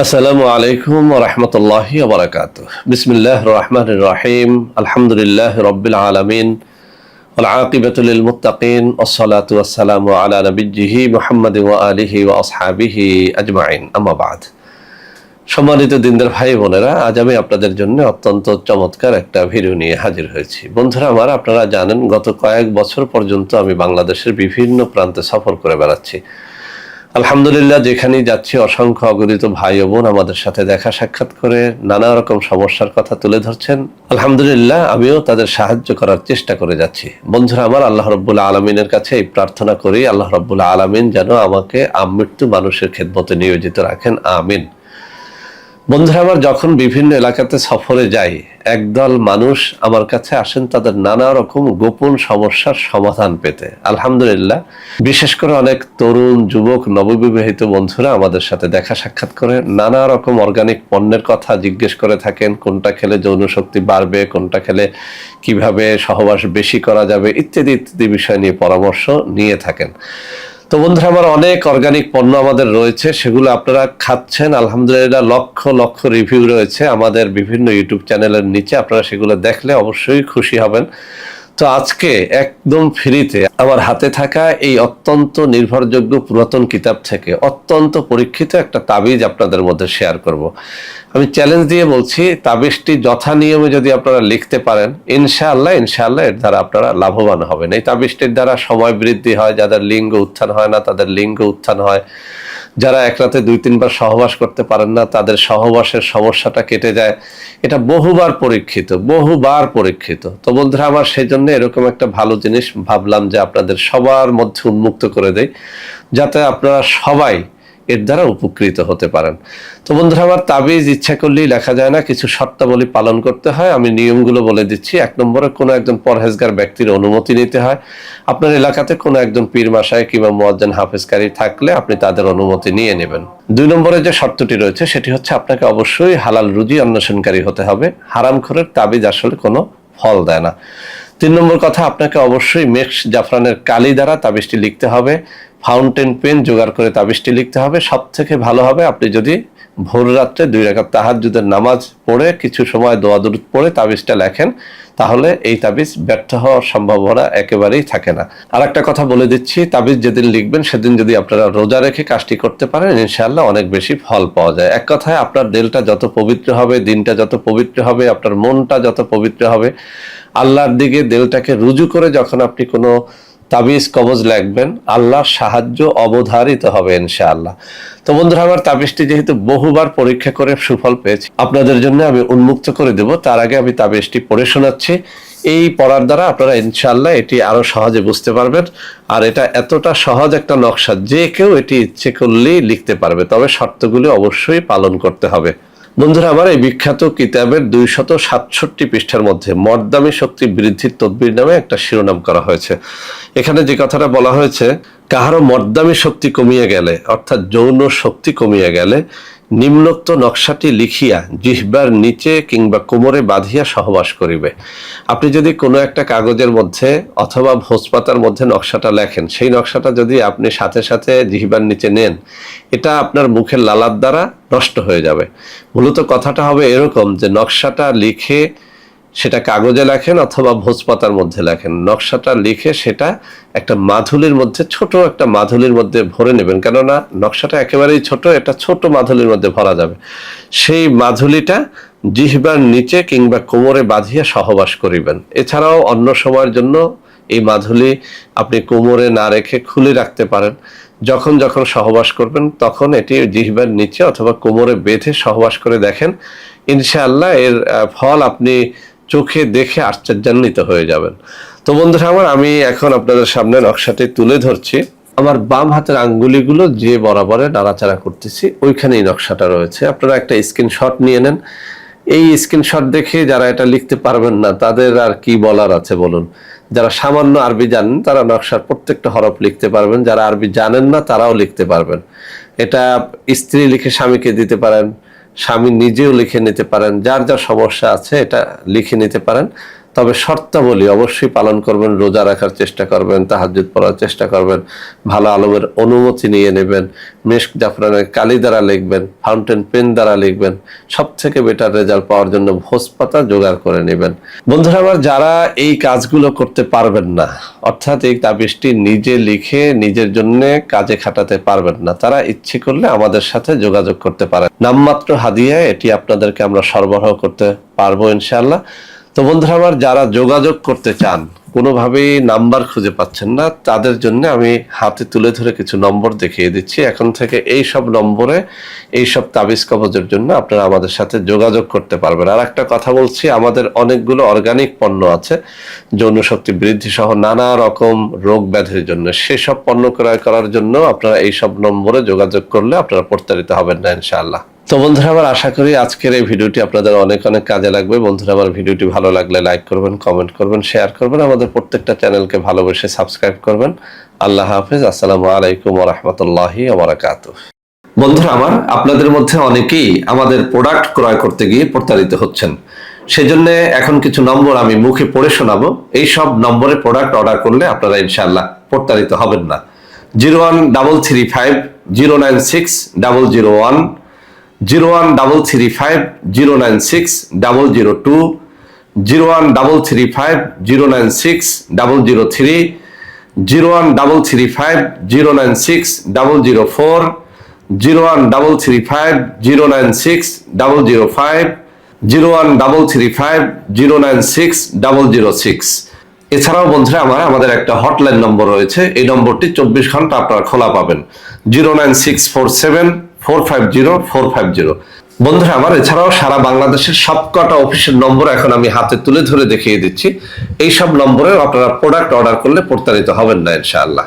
আসসালামু আলাইকুম ওয়া রাহমাতুল্লাহি ওয়া বারাকাতুহু। বিসমিল্লাহির রহমানির রহিম। আলহামদুলিল্লাহি রাব্বিল আলামিন। ওয়াল আকিবাতু লিল মুত্তাকিন। ওয়াসসালাতু ওয়াসসালামু আলা নাবিয়্যিহি মুহাম্মাদিন ওয়া আলিহি ওয়া আসহাবিহি আজমাইন। আম্মা বা'দ। সম্মানিত দিনদার ভাই বোনেরা, আজ আমি আপনাদের জন্য অত্যন্ত চমৎকার একটা ভিডিও নিয়ে হাজির হয়েছি। বন্ধুরা আমার, আপনারা জানেন গত কয়েক বছর পর্যন্ত আমি বাংলাদেশের বিভিন্ন প্রান্তে সফর করে বেড়াচ্ছি। আলহামদুলিল্লাহ, যেখানেই যাচ্ছি অসংখ্য অগণিত ভাই ও বোন আমাদের সাথে দেখা সাক্ষাৎ করে নানা রকম সমস্যার কথা তুলে ধরছেন। আলহামদুলিল্লাহ, আমিও তাদের সাহায্য করার চেষ্টা করে যাচ্ছি। বন্ধুরা আমার, আল্লাহ রাব্বুল আলামিনের কাছে এই প্রার্থনা করি, আল্লাহ রাব্বুল আলামিন যেন আমাকে আমৃত্যু মানুষের খেদমতে নিয়োজিত রাখেন, আমিন। বন্ধুরা আমার, যখন বিভিন্ন এলাকাতে সফরে যাই, একদল মানুষ আমার কাছে আসেন তাদের নানা রকম গোপন সমস্যার সমাধান পেতে। আলহামদুলিল্লাহ, বিশেষ করে অনেক তরুণ যুবক নববিবাহিত বন্ধুরা আমাদের সাথে দেখা সাক্ষাৎ করে নানা রকম অর্গানিক পণ্যের কথা জিজ্ঞেস করে থাকেন। কোনটা খেলে যৌন শক্তি বাড়বে, কোনটা খেলে কিভাবে সহবাস বেশি করা যাবে, ইত্যাদি ইত্যাদি বিষয় নিয়ে পরামর্শ নিয়ে থাকেন। তো বন্ধুরা আমার, অনেক অর্গানিক পণ্য আমাদের রয়েছে, সেগুলো আপনারা খাচ্ছেন। আলহামদুলিল্লাহ, লক্ষ লক্ষ রিভিউ রয়েছে আমাদের বিভিন্ন ইউটিউব চ্যানেলের নিচে। আপনারা সেগুলো দেখলে অবশ্যই খুশি হবেন। তো আজকে একদম ফ্রিতে আমার হাতে থাকা এই অত্যন্ত নির্ভরযোগ্য পুরাতন কিতাব থেকে অত্যন্ত পরীক্ষিত একটা তাবিজ আপনাদের মধ্যে শেয়ার করব। আমি চ্যালেঞ্জ দিয়ে বলছি, তাবিজটি যথা নিয়মে যদি আপনারা লিখতে পারেন, ইনশাআল্লাহ এর দ্বারা আপনারা লাভবান হবেন। এই তাবিজটির দ্বারা সময় বৃদ্ধি হয়, যাদের লিঙ্গ উত্থান হয় না তাদের লিঙ্গ উত্থান হয়, যারা এক রাতে 2-3 বার সহবাস করতে পারেন না তাদের সহবাসের সমস্যাটা কেটে যায়। এটা বহুবার পরীক্ষিত। তো বন্ধুরা আমার, সেই জন্য এরকম একটা ভালো জিনিস ভাবলাম যে আপনাদের সবার মধ্যে উন্মুক্ত করে দেই, যাতে আপনারা সবাই এর দ্বারা উপকৃত হতে পারেন। তো বন্ধুরা আমার, তাবিজ ইচ্ছা করলেই লেখা যায় না, কিছু শর্তাবলী পালন করতে হয়। আমি নিয়মগুলো বলে দিচ্ছি। 1 নম্বরে, কোনো একজন পরহেজগার ব্যক্তির অনুমতি নিতে হয়। আপনার এলাকাতে কোনো একজন পীর মাশায়েখ কিংবা মুয়াজ্জিন হাফেজকারী থাকলে আপনি তাদের অনুমতি নিয়ে নেবেন। 2 নম্বরে যে শর্তটি রয়েছে সেটি হচ্ছে, আপনাকে অবশ্যই হালাল রুজি অন্বেষণকারী হতে হবে। হারামখোরের তাবিজ আসলে কোনো ফল দেয় না। 3 নম্বর কথা, আপনাকে অবশ্যই মেক্স জাফরানের কালি দ্বারা তাবিজটি লিখতে হবে। ফাউন্টেন পেন জোগাড় করে তাবিজটি লিখতে হবে। সব থেকে ভালো হবে আপনি যদি ভোর রাত্রে 2 রাকাত তাহাজ্জুদের নামাজ পড়ে কিছু সময় দোয়া দুরূদ পড়ে তাবিজটা লেখেন, তাহলে এই তাবিজ ব্যর্থ হওয়ার সম্ভাবনা একেবারেই থাকে না। আর একটা কথা বলে দিচ্ছি, তাবিজ যেদিন লিখবেন সেদিন যদি আপনারা রোজা রেখে কাজটি করতে পারেন, ইনশাআল্লাহ অনেক বেশি ফল পাওয়া যায়। এক কথায়, আপনার দিলটা যত পবিত্র হবে, দিনটা যত পবিত্র হবে, আপনার মনটা যত পবিত্র হবে, আল্লাহর দিকে দিলটাকে রুজু করে যখন আপনি কোনো তাবিজ কবজ লিখবেন, আল্লাহর সাহায্য অবধারিত হবে ইনশাআল্লাহ। তো বন্ধুরা আমার, তাবিজটি যেহেতু বহুবার পরীক্ষা করে সুফল পেয়েছি, আপনাদের জন্য আমি উন্মুক্ত করে দেব। তার আগে আমি তাবিজটি পড়ে শোনাচ্ছি। এই পড়ার দ্বারা আপনারা ইনশাআল্লাহ এটি আরো সহজে বুঝতে পারবেন। আর এটা এতটা সহজ একটা নকশা, যে কেউ এটি ইচ্ছে করলেই লিখতে পারবে, তবে শর্তগুলি অবশ্যই পালন করতে হবে। বন্ধুরা আমার, এই বিখ্যাত কিতাবের 267 পৃষ্ঠার মধ্যে মর্দামি শক্তি বৃদ্ধির তদবির নামে একটা শিরোনাম করা হয়েছে। এখানে যে কথাটা বলা হয়েছে, কাহারও মর্দামি শক্তি কমিয়ে গেলে, অর্থাৎ যৌন শক্তি কমিয়ে গেলে, নিম্নোক্ত নকশাটি লিখিয়া জিহ্বার নিচে কিংবা কোমরে বাঁধিয়া সহবাস করিবে। আপনি যদি কোনো একটা কাগজের মধ্যে অথবা ভোজপাতার মধ্যে নকশাটা লেখেন, সেই নকশাটা যদি আপনি সাথে সাথে জিহ্বার নিচে নেন, এটা আপনার মুখের লালার দ্বারা নষ্ট হয়ে যাবে। মূলত কথাটা হবে এরকম যে, নকশাটা লিখে সেটা কাগজে লেখেন অথবা ভোজপাতার মধ্যে লেখেন, নকশাটা লিখে সেটা একটা মাধুলির মধ্যে, ছোট একটা মাধুলির মধ্যে ভরে নেবেন। কেননা নকশাটা একেবারেই ছোট, এটা ছোট মাধুলির মধ্যে ভরা যাবে। সেই মাধুলিটা জিহ্বার নিচে কিংবা কোমরে বাঁধিয়া সহবাস করিবেন। এছাড়াও অন্য সময়ের জন্য এই মাধুলি আপনি কোমরে না রেখে খুলে রাখতে পারেন। যখন যখন সহবাস করবেন তখন এটি জিহ্বার নিচে অথবা কোমরে বেঁধে সহবাস করে দেখেন, ইনশাআল্লাহ এর ফল আপনি চোখে দেখে আশ্চর্যান্বিত হয়ে যাবেন। তো বন্ধুরা আমার, আমি এখন আপনাদের সামনে নকশাটি তুলে ধরছি। আমার বাম হাতের আঙ্গুলিগুলো যে বরাবরে নাড়াচাড়া করতেছি, ওইখানেই নকশাটা রয়েছে। আপনারা একটা স্ক্রিনশট নিয়ে নেন। এই স্ক্রিনশট দেখে যারা এটা লিখতে পারবেন না, তাদের আর কি বলার আছে বলুন। যারা সামান্য আরবি জানেন তারা নকশার প্রত্যেকটা হরফ লিখতে পারবেন, যারা আরবি জানেন না তারাও লিখতে পারবেন। এটা স্ত্রী লিখে স্বামীকে দিতে পারেন, স্বামী নিজেও লিখে নিতে পারেন, যার যা সমস্যা আছে এটা লিখে নিতে পারেন। তবে শর্তাবলী অবশ্যই পালন করবেন, রোজা রাখার চেষ্টা করবেন, তাহাজ্জুদ পড়ার চেষ্টা করবেন, ভালো আলমের অনুমতি নিয়ে নেবেন, মেশক জাফরানের কালি দ্বারা লিখবেন, ফাউন্টেন পেন দ্বারা লিখবেন, সব থেকে বেটার রেজাল্ট পাওয়ার জন্য ভোজ পাতা জোগাড় করে নেবেন। বন্ধুরা আমার, যারা এই কাজগুলো করতে পারবেন না, অর্থাৎ এই তাবিজটি নিজে লিখে নিজের জন্য কাজে খাটাতে পারবেন না, তারা ইচ্ছে করলে আমাদের সাথে যোগাযোগ করতে পারেন। নামমাত্র হাদিয়ায় এটি আপনাদেরকে আমরা সরবরাহ করতে পারবো ইনশাআল্লাহ। তো বন্ধুরা আমার, যারা যোগাযোগ করতে চান, কোনোভাবেই নাম্বার খুঁজে পাচ্ছেন না, তাদের জন্য আমি হাতে তুলে ধরে কিছু নম্বর দেখিয়ে দিচ্ছি। এখন থেকে এই সব নম্বরে এই সব তাবিজ কবজের জন্য আপনারা আমাদের সাথে যোগাযোগ করতে পারবেন। আর একটা কথা বলছি, আমাদের অনেকগুলো অর্গানিক পণ্য আছে যৌন শক্তি বৃদ্ধি সহ নানা রকম রোগ ব্যাধির জন্য। সেসব পণ্য ক্রয় করার জন্য আপনারা এই সব নম্বরে যোগাযোগ করলে আপনারা প্রতারিত হবেন না ইনশাআল্লাহ। তো বন্ধুরা আমার, আশা করি আজকের এই ভিডিওটি আপনাদের অনেক অনেক কাজে লাগবে। বন্ধুরা আমার, ভিডিওটি ভালো লাগলে লাইক করবেন, কমেন্ট করবেন, শেয়ার করবেন, আমাদের প্রত্যেকটা চ্যানেলকে ভালোবেসে সাবস্ক্রাইব করবেন। আল্লাহ হাফেজ। আসসালামু আলাইকুম ওয়া রাহমাতুল্লাহি ওয়া বারাকাতুহু। বন্ধুরা আমার, আপনাদের মধ্যে অনেকেই আমাদের প্রোডাক্ট ক্রয় করতে গিয়ে প্রতারিত হচ্ছেন। সেজন্য এখন কিছু নম্বর আমি মুখে পড়ে শোনাবো। এই সব নম্বরে প্রোডাক্ট অর্ডার করলে আপনারা ইনশাআল্লাহ প্রতারিত হবেন না। 01335096 0135096 0135096 003 0135096 004 0135096 005 0135096 006। এছাড়াও বন্ধুরা আমার, আমাদের একটা হটলাইন নম্বর রয়েছে। এই নম্বরটি 24 ঘন্টা আপনারা খোলা পাবেন। 09647450450। বন্ধুরা আমার, এছাড়াও সারা বাংলাদেশের সবকটা অফিসের নম্বর এখন আমি হাতে তুলে ধরে দেখিয়ে দিচ্ছি। এই সব নম্বরে আপনারা প্রোডাক্ট অর্ডার করলে প্রতারিত হবেন না ইনশাআল্লাহ।